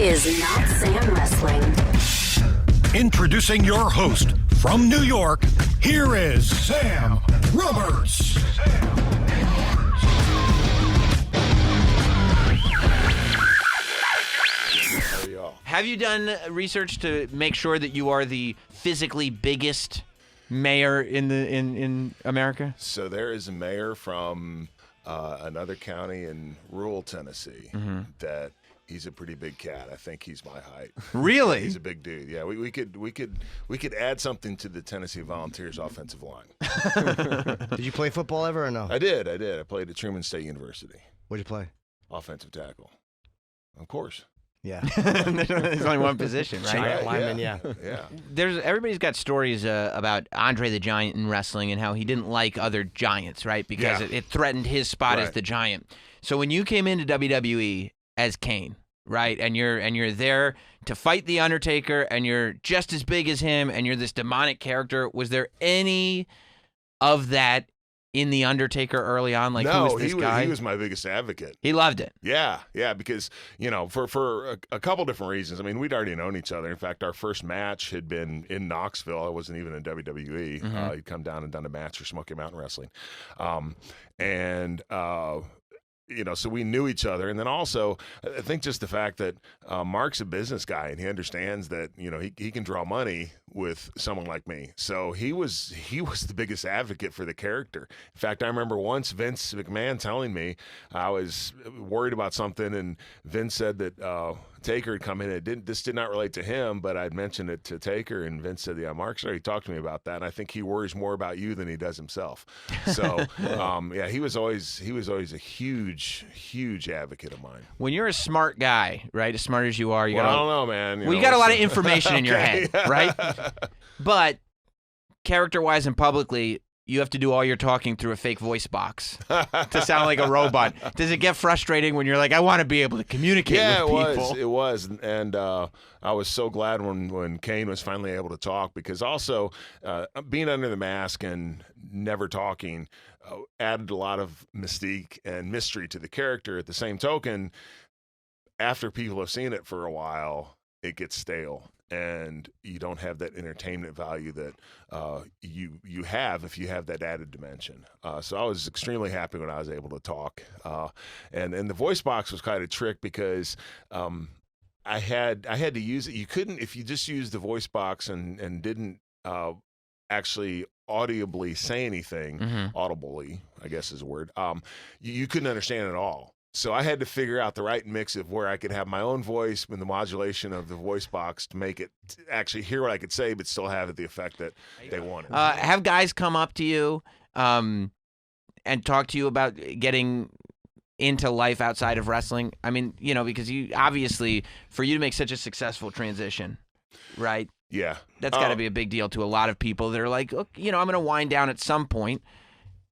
is Notsam Wrestling. Introducing your host from New York, here is Sam Roberts. Have you done research to make sure that you are the physically biggest mayor in America? So there is a mayor from another county in rural Tennessee that he's a pretty big cat. I think he's my height. Really? He's a big dude. Yeah, we could add something to the Tennessee Volunteers offensive line. Did you play football ever or no? I did. I played at Truman State University. What'd you play? Offensive tackle. Of course. Yeah. There's only one position, right? Giant lineman, yeah. Everybody's got stories about Andre the Giant in wrestling and how he didn't like other giants, right? Because it threatened his spot as the giant. So when you came into WWE as Kane, right, and you're there to fight the Undertaker, and you're just as big as him, and you're this demonic character, was there any of that in the Undertaker early on? Like, no, who was this guy? He was my biggest advocate. He loved it. Yeah, because, for a couple different reasons. I mean, we'd already known each other. In fact, our first match had been in Knoxville. I wasn't even in WWE. He'd come down and done a match for Smoky Mountain Wrestling. So we knew each other. And then also, I think just the fact that Mark's a business guy and he understands that, he can draw money with someone like me. So he was the biggest advocate for the character. In fact, I remember once Vince McMahon telling me I was worried about something, and Vince said that Taker had come in. This did not relate to him, but I'd mentioned it to Taker, and Vince said, "Yeah, Mark's already talked to me about that, and I think he worries more about you than he does himself." So, he was always a huge advocate of mine. When you're a smart guy, right, as smart as you are, I don't know, man. You got a lot of information in your head, right? But character-wise and publicly, you have to do all your talking through a fake voice box to sound like a robot. Does it get frustrating when you're like, I want to be able to communicate with people? It was. And I was so glad when Kane was finally able to talk, because also being under the mask and never talking added a lot of mystique and mystery to the character. At the same token, after people have seen it for a while, it gets stale. And you don't have that entertainment value that you have if you have that added dimension. So I was extremely happy when I was able to talk. And the voice box was kind of a trick, because I had to use it. You couldn't, if you just used the voice box and didn't actually audibly say anything, audibly, I guess is a word, you couldn't understand it at all. So I had to figure out the right mix of where I could have my own voice and the modulation of the voice box to make it actually hear what I could say, but still have the effect that they wanted. Have guys come up to you and talk to you about getting into life outside of wrestling? I mean, because you obviously, for you to make such a successful transition, right? Yeah. That's got to be a big deal to a lot of people that are like, I'm going to wind down at some point,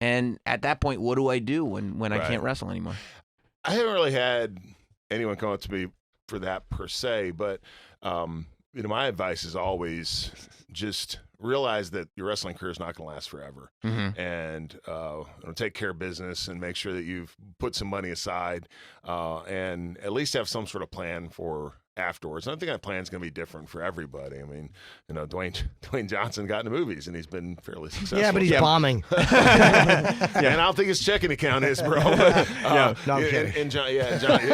and at that point, what do I do when I can't wrestle anymore? I haven't really had anyone come up to me for that per se, but my advice is always just realize that your wrestling career is not going to last forever, and take care of business and make sure that you've put some money aside, and at least have some sort of plan for afterwards. And I think that plan is going to be different for everybody. I mean, Dwayne Johnson got into movies and he's been fairly successful. Yeah, but he's bombing. And I don't think his checking account is, bro. But, no, I'm kidding. And John, exactly.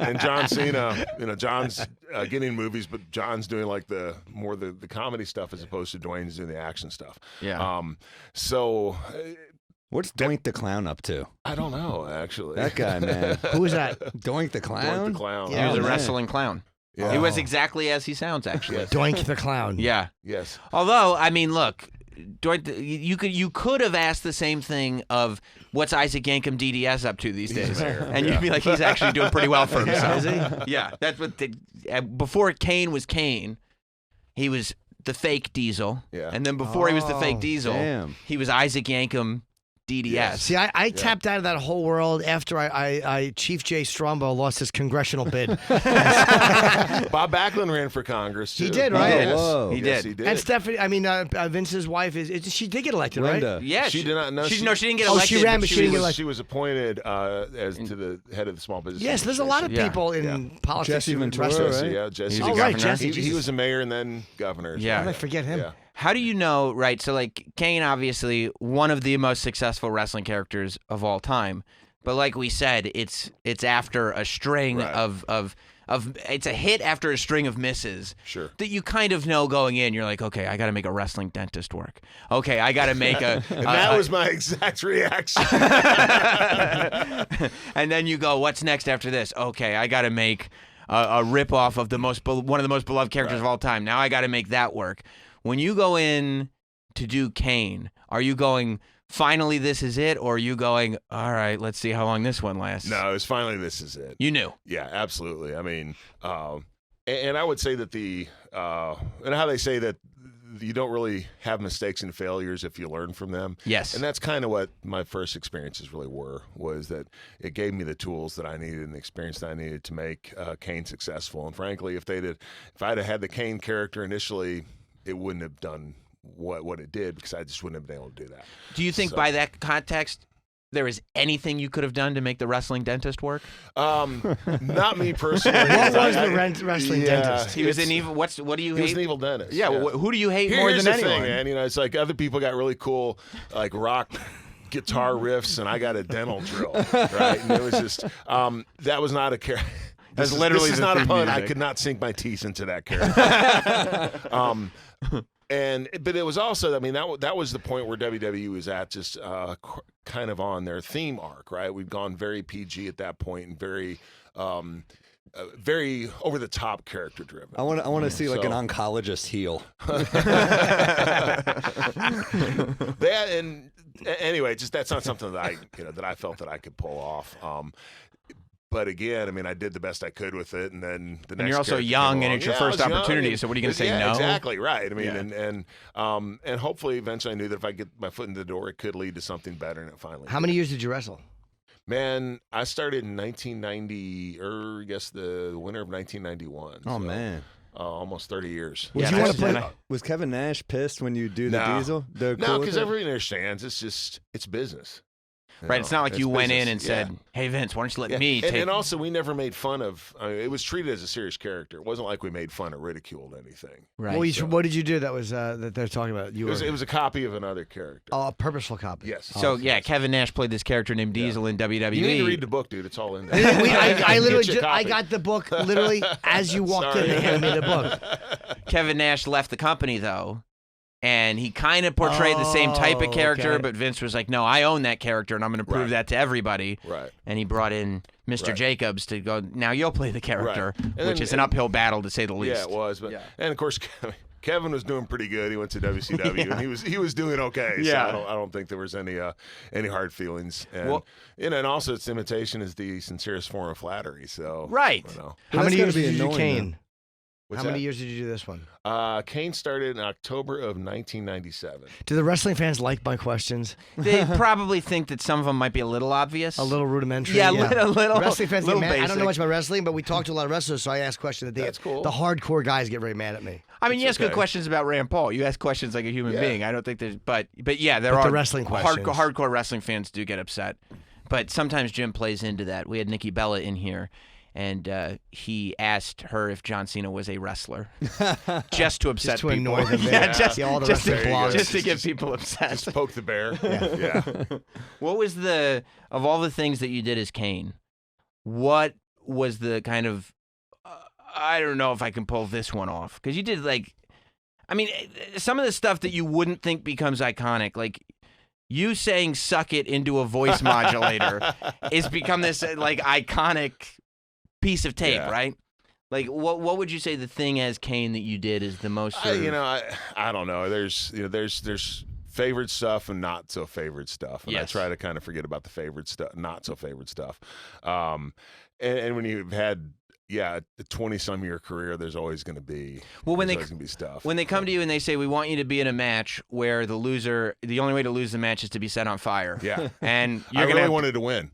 and John Cena, John's getting movies, but John's doing like the comedy stuff as opposed to Dwayne's doing the action stuff. Yeah. What's Doink the Clown up to? I don't know, actually. That guy, man. Who is that? Doink the Clown? Doink the Clown. Yeah. He was a man. wrestling clown. Yeah. He was exactly as he sounds, actually. Doink the Clown. Yeah. Yes. Although, I mean, look, you could have asked the same thing of what's Isaac Yankem DDS up to these days, and you'd be like, he's actually doing pretty well for himself. Is he? Yeah, that's what. Before Kane was Kane, he was the fake Diesel. Yeah. And then before he was the fake Diesel, damn. he was Isaac Yankem DDS. Yes. See, I tapped out of that whole world after I Chief Jay Strombo lost his congressional bid. Bob Backlund ran for Congress, too. He did, right? Yes, Whoa. he Yes, did. he did. And Stephanie, I mean, Vince's wife she did get elected, Linda. right? Yeah, She did not know. She didn't get Oh, elected. she ran, but but she didn't get was, elected. she was appointed as to the head of the small business. Yes, there's a lot of Administration. people in politics. Jesse who Ventura, wrestle. right? Jesse, yeah, Jesse. He's a Oh, governor. right, Jesse. He was a mayor and then governor. Yeah. How did I forget him? Yeah. How do you know, right? So, like, Kane, obviously, one of the most successful wrestling characters of all time. But like we said, it's after a string Right. of it's a hit after a string of misses. Sure. That you kind of know going in. You're like, okay, I got to make a wrestling dentist work. Okay, I got to make a. And that was my exact reaction. And then you go, what's next after this? Okay, I got to make a ripoff of one of the most beloved characters of all time. Now I got to make that work. When you go in to do Kane, are you going, finally this is it, or are you going, all right, let's see how long this one lasts? No, it was finally this is it. You knew. Yeah, absolutely. I mean, and I would say that and how they say that you don't really have mistakes and failures if you learn from them. Yes. And that's kind of what my first experiences really was that it gave me the tools that I needed and the experience that I needed to make Kane successful. And frankly, if I'd have had the Kane character initially, it wouldn't have done what it did because I just wouldn't have been able to do that. Do you think by that context, there is anything you could have done to make the wrestling dentist work? Not me personally. What was the wrestling dentist? He was an evil. What do you He hate? was an evil dentist. Yeah, well, who do you hate more Here's than the anyone? thing, man. You know, it's like other people got really cool, like rock guitar riffs, and I got a dental drill, right? And it was just that was not a character. That's literally this is the not a theme pun. music. I could not sink my teeth into that character. But it was also, I mean, that was the point where WWE was at, just kind of on their theme arc, right? We'd gone very PG at that point and very over the top character driven. I want to see like So- an oncologist heel. Anyway, just that's not something that I felt that I could pull off. But again, I mean, I did the best I could with it, and then the next. And you're also character young, came and along. it's your Yeah, I first was young, opportunity. and- So what are you going to say? yeah, No, exactly right. I mean, Yeah. and hopefully, eventually, I knew that if I get my foot in the door, it could lead to something better, and it finally. How many years did you wrestle? Man, I started in 1990, or I guess the winter of 1991. Oh so, man. almost 30 years. Would Yeah, you want to that's- play? Was Kevin Nash pissed when you do the No. diesel? They're No, cool with because it? everyone understands it's business. You right? know, It's not like it's you went in business. and Yeah. said, "Hey Vince, why don't you let Yeah. me take?" And also, we never made fun of. I mean, it was treated as a serious character. It wasn't like we made fun or ridiculed anything. right. What did you do that was that they're talking about? You It was a copy of another character. a purposeful copy. Yes. So yeah, Kevin Nash played this character named Diesel in WWE. You need to read the book, dude. It's all in there. I literally Get you a I copy. got the book literally as you walked in. Sorry. They handed me the book. Kevin Nash left the company though, and he kind of portrayed the same type of Oh, character, okay. but Vince was like, "No, I own that character, and I'm going to prove Right. that to everybody." Right. And he brought in Mr. Right. Jacobs to go. Now you'll play the character, Right. And which then- is an uphill battle to say the least. Yeah, it was. But Yeah. and of course, Kevin was doing pretty good. He went to WCW, and he was doing okay. Yeah. So I don't think there was any hard feelings. And Well- and also, its imitation is the sincerest form of flattery. So Right. You know. How That's many gotta years be did you do annoying, Kane? What's How many that? years did you do this one? Kane started in October of 1997. Do the wrestling fans like my questions? They probably think that some of them might be a little obvious. A little rudimentary. Yeah, a little. Wrestling fans little get mad. I don't know basic. much about wrestling, but we talk to a lot of wrestlers, so I ask questions that That's cool. the hardcore guys get very mad at me. I mean, you ask good okay. questions about Rand Paul. You ask questions like a human Yeah. being. I don't think there's, but yeah, there But are the wrestling questions. hardcore wrestling fans do get upset, but sometimes Jim plays into that. We had Nikki Bella in here, and he asked her if John Cena was a wrestler, just to upset Just to people. annoy them. yeah, just, See all the just, wrestling to, blogs. just to get people upset. Just poke the bear. Yeah. What was of all the things that you did as Kane, what was the kind of, I don't know if I can pull this one off, because you did some of the stuff that you wouldn't think becomes iconic, like you saying "suck it" into a voice modulator is become this iconic piece of tape, Yeah. right? Like what would you say the thing as Kane that you did is the most sort of, I don't know. There's favorite stuff and not so favorite stuff, and Yes. I try to kind of forget about the favorite stuff, not so favorite stuff. And when you've had yeah, a 20-some year career, there's always going to be stuff. When they come to you and they say, we want you to be in a match where the only way to lose the match is to be set on fire. Yeah. And I really wanted to win.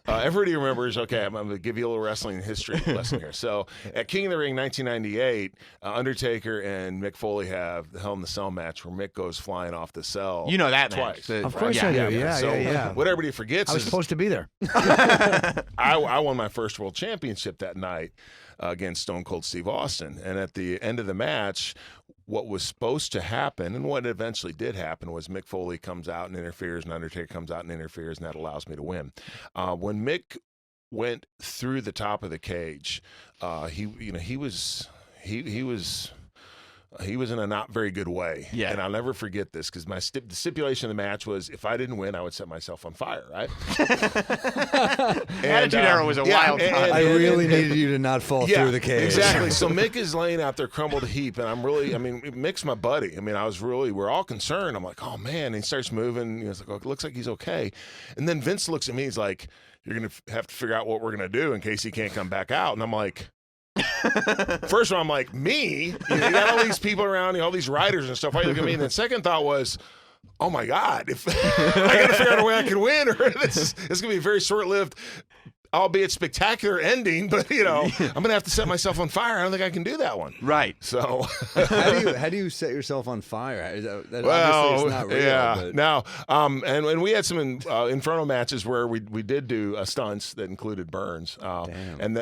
Everybody remembers, okay, I'm going to give you a little wrestling history lesson here. So at King of the Ring 1998, Undertaker and Mick Foley have the Hell in the Cell match where Mick goes flying off the cell. You know that twice. match. Of course I do. Yeah. What everybody forgets I was is supposed to be there. I won my first world championship that night against Stone Cold Steve Austin. And at the end of the match, what was supposed to happen and what eventually did happen was Mick Foley comes out and interferes and Undertaker comes out and interferes, and that allows me to win. When Mick went through the top of the cage, he was in a not very good way. Yeah. And I'll never forget this because the stipulation of the match was if I didn't win, I would set myself on fire, right? Attitude Era was a wild time. I really needed you to not fall through the cage. Exactly. So Mick is laying out there crumbled heap, and Mick's my buddy. I mean, we're all concerned. I'm like, oh, man. And he starts moving. He's like, oh, it looks like he's okay. And then Vince looks at me. He's like, you're going to have to figure out what we're going to do in case he can't come back out. And I'm like, first of all, I'm like, me? You got all these people around, all these writers and stuff. Why you look at me? And then second thought was, oh my God, if I got to figure out a way I can win, or it's going to be a very short-lived, albeit spectacular ending. But I'm going to have to set myself on fire. I don't think I can do that one. Right. So how do you set yourself on fire? Obviously it's not real. Yeah. But... Now, and we had some Inferno matches where we did do stunts that included burns. And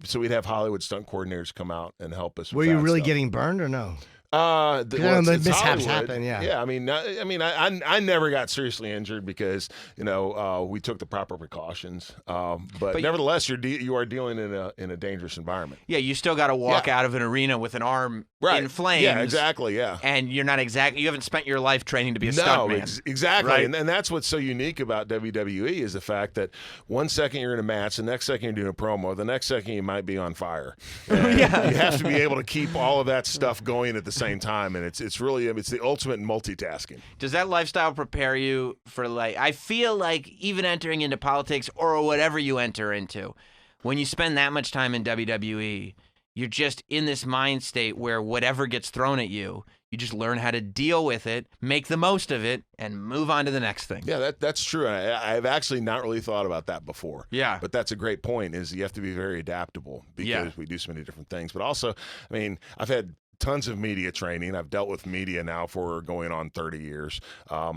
so we'd have Hollywood stunt coordinators come out and help us. Were you really getting burned or no? It's mishaps Hollywood. happen, yeah. Yeah, I never got seriously injured because we took the proper precautions. But nevertheless, you are dealing in a dangerous environment. Yeah, you still got to walk out of an arena with an arm in flames. Yeah, exactly. Yeah, and you're not you haven't spent your life training to be a stuntman. Exactly. Right? And that's what's so unique about WWE is the fact that 1 second you're in a match, the next second you're doing a promo, the next second you might be on fire. You have to be able to keep all of that stuff going at the same time, and it's the ultimate in multitasking. Does that lifestyle prepare you for I feel like even entering into politics or whatever you enter into, when you spend that much time in WWE, you're just in this mind state where whatever gets thrown at you, you just learn how to deal with it, make the most of it, and move on to the next thing. Yeah, that's true. I've actually not really thought about that before. Yeah. But that's a great point, is you have to be very adaptable because we do so many different things. But also, I've had tons of media training. I've dealt with media now for going on 30 years. A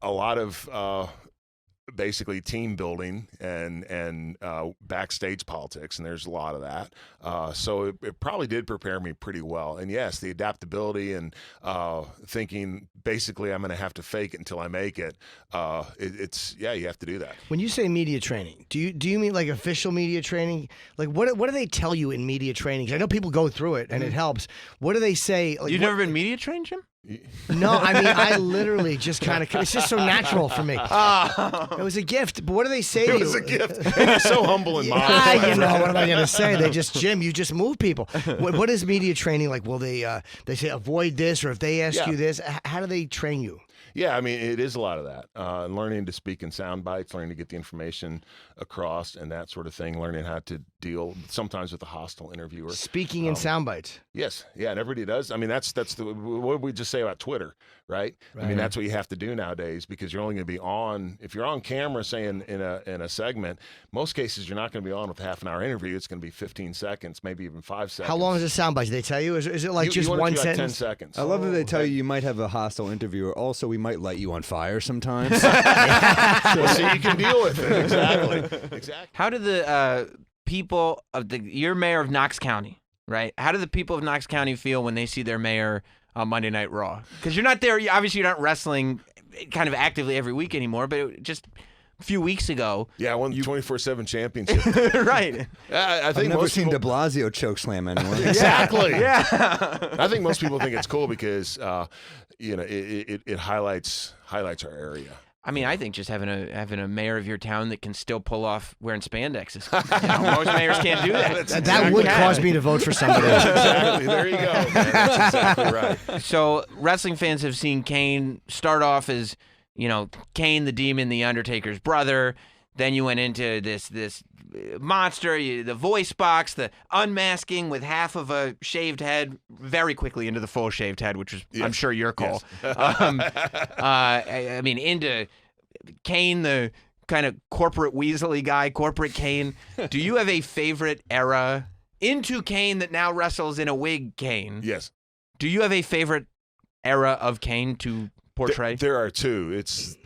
lot of basically team building and backstage politics, and there's a lot of that. So it probably did prepare me pretty well. And yes, the adaptability and thinking basically I'm going to have to fake it until I make it. You have to do that. When you say media training, do you mean like official media training? Like what do they tell you in media training? 'Cause I know people go through it and it helps. What do they say? Like, You've never been media trained, Jim? No, I literally just kind of, it's just so natural for me. It was a gift, but what do they say to you? It was a gift. And you're so humble and modest. What am I going to say? Jim, you just move people. What is media training like? Will they say avoid this, or if they ask you this, how do they train you? Yeah, it is a lot of that. Learning to speak in sound bites, learning to get the information across and that sort of thing, learning how to deal sometimes with a hostile interviewer. Speaking in sound bites. Yes. Yeah, and everybody does. That's what we just say about Twitter, right? That's what you have to do nowadays because you're only going to be on, if you're on camera, saying in a segment, most cases you're not going to be on with a half-an-hour interview. It's going to be 15 seconds, maybe even 5 seconds. How long is a sound bite? Do they tell you? Is it like just one sentence? 10 seconds. I love that they tell you might have a hostile interviewer. Also, we might light you on fire sometimes. So you can deal with it. Exactly. How do the people of you're mayor of Knox County, right? How do the people of Knox County feel when they see their mayor on Monday Night Raw? Because you're not there. Obviously, you're not wrestling kind of actively every week anymore, but just a few weeks ago. Yeah, I won the 24/7 championship. Right. I think I've never seen De Blasio chokeslam anyone. Exactly. Yeah. I think most people think it's cool because it highlights our area. I think just having a mayor of your town that can still pull off wearing spandex is, most mayors can't do that. That would cause me to vote for somebody else. Exactly. There you go, man. That's exactly right. So wrestling fans have seen Kane start off as Kane the Demon, the Undertaker's brother. Then you went into this monster, the voice box, the unmasking with half of a shaved head, very quickly into the full shaved head, which was, I'm sure, your call. Yes. I mean, into Kane, the kind of corporate Weasley guy, corporate Kane. Do you have a favorite era into Kane that now wrestles in a wig Kane? Yes. Do you have a favorite era of Kane to portray? There are two. It's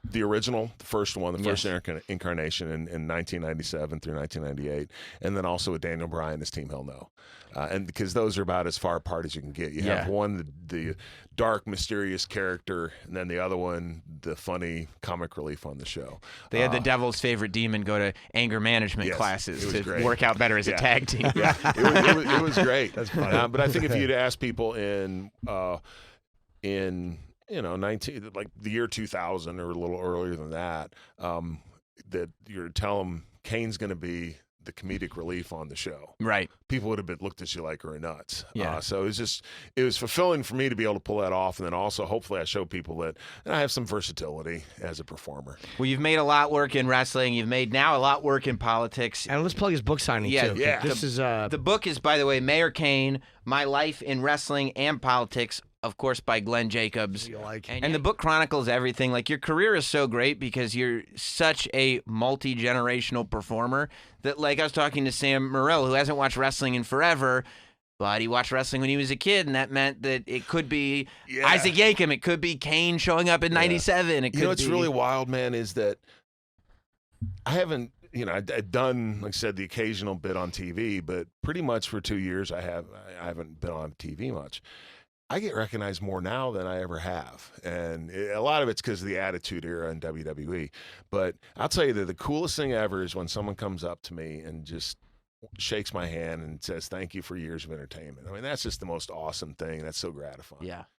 the original, the first one, the first incarnation in 1997 through 1998, and then also with Daniel Bryan as Team Hell No. And because those are about as far apart as you can get. You have one, the dark, mysterious character, and then the other one, the funny comic relief on the show. They had the devil's favorite demon go to anger management classes to work out better as a tag team. Yeah, it was great. That's funny. But I think if you'd ask people in 19 like the year 2000 or a little earlier than that, that you're tell them Kane's going to be the comedic relief on the show, right? People would have looked at you like you're nuts. Yeah. So it was fulfilling for me to be able to pull that off, and then also hopefully I show people that I have some versatility as a performer. Well, you've made a lot work in wrestling. You've made now a lot work in politics. And let's plug his book signing too. Yeah. This is the book is, by the way, Mayor Kane: My Life in Wrestling and Politics. Of course, by Glenn Jacobs. And the book chronicles everything. Like, your career is so great because you're such a multi-generational performer that, like, I was talking to Sam Morril, who hasn't watched wrestling in forever, but he watched wrestling when he was a kid, and that meant that it could be Isaac Yankem, it could be Kane showing up in 97. It could what's really wild, man, is that I haven't, I'd done, like I said, the occasional bit on TV, but pretty much for 2 years I haven't been on TV much. I get recognized more now than I ever have. And a lot of it's because of the Attitude Era in WWE. But I'll tell you that the coolest thing ever is when someone comes up to me and just shakes my hand and says, "Thank you for years of entertainment." I mean, that's just the most awesome thing. That's so gratifying. Yeah.